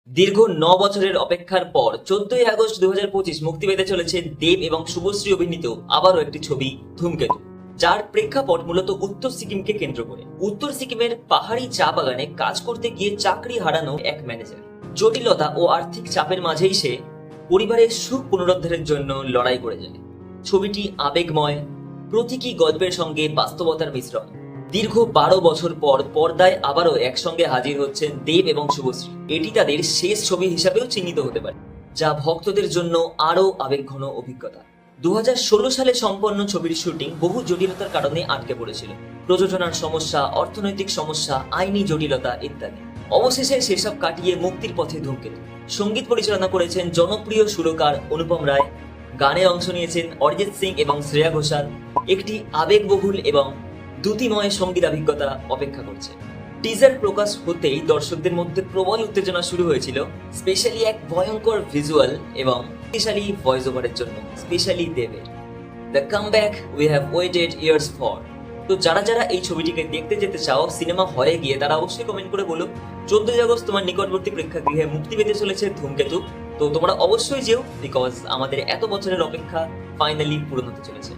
দীর্ঘ 9 বছরের অপেক্ষার পর 14ই আগস্ট 2025 মুক্তি পেতে চলেছে দেব এবং শুভশ্রী অভিনীত আবারও একটি ছবি ধূমকেতু, যার প্রেক্ষাপট মূলত উত্তর সিকিমকে কেন্দ্র করে। উত্তর সিকিমের পাহাড়ি চা বাগানে কাজ করতে গিয়ে চাকরি হারানো এক ম্যানেজার জটিলতা ও আর্থিক চাপের মাঝেই সে পরিবারের সুখ পুনরুদ্ধারের জন্য লড়াই করে যায়। ছবিটি আবেগময়, প্রতীকী গল্পের সঙ্গে বাস্তবতার মিশ্রণ। দীর্ঘ 12 বছর পর পর্দায় আবারও একসঙ্গে হাজির হচ্ছেন দেব এবং শুভশ্রী। এটি তাদের শেষ ছবি হিসাবেও চিহ্নিত হতে পারে, যা ভক্তদের জন্য আরও আবেগঘন অভিজ্ঞতা। 2016 সালে সম্পন্ন ছবির শুটিং বহু জটিলতার কারণে আটকে পড়েছিল। প্রযোজনার সমস্যা, অর্থনৈতিক সমস্যা, আইনি জটিলতা ইত্যাদি। অবশেষে সেসব কাটিয়ে মুক্তির পথে ধূমকেতু। সঙ্গীত পরিচালনা করেছেন জনপ্রিয় সুরকার অনুপম রায়। গানে অংশ নিয়েছেন অরিজিৎ সিং এবং শ্রেয়া ঘোষাল। একটি আবেগবহুল এবং দ্যুতিময় সঙ্গীতাভিজ্ঞতা অপেক্ষা করছে। টিজার প্রকাশ হতেই দর্শকদের মধ্যে প্রবল উত্তেজনা শুরু হয়েছিল, স্পেশালি এক ভয়ঙ্কর ভিজুয়াল এবং স্পেশালি ভয়েস ওভারের জন্য, স্পেশালি দেবের। The comeback we have waited years for. তো যারা যারা এই ছবিটিকে দেখতে যেতে চাও সিনেমা হলে গিয়ে, তারা অবশ্যই কমেন্ট করে বলো 14ই আগস্ট তোমার নিকটবর্তী প্রেক্ষাগৃহে মুক্তি পেতে চলেছে ধূমকেতু। তো তোমরা অবশ্যই যেও, বিকজ আমাদের এত বছরের অপেক্ষা ফাইনালি পূরণ হতে চলেছে।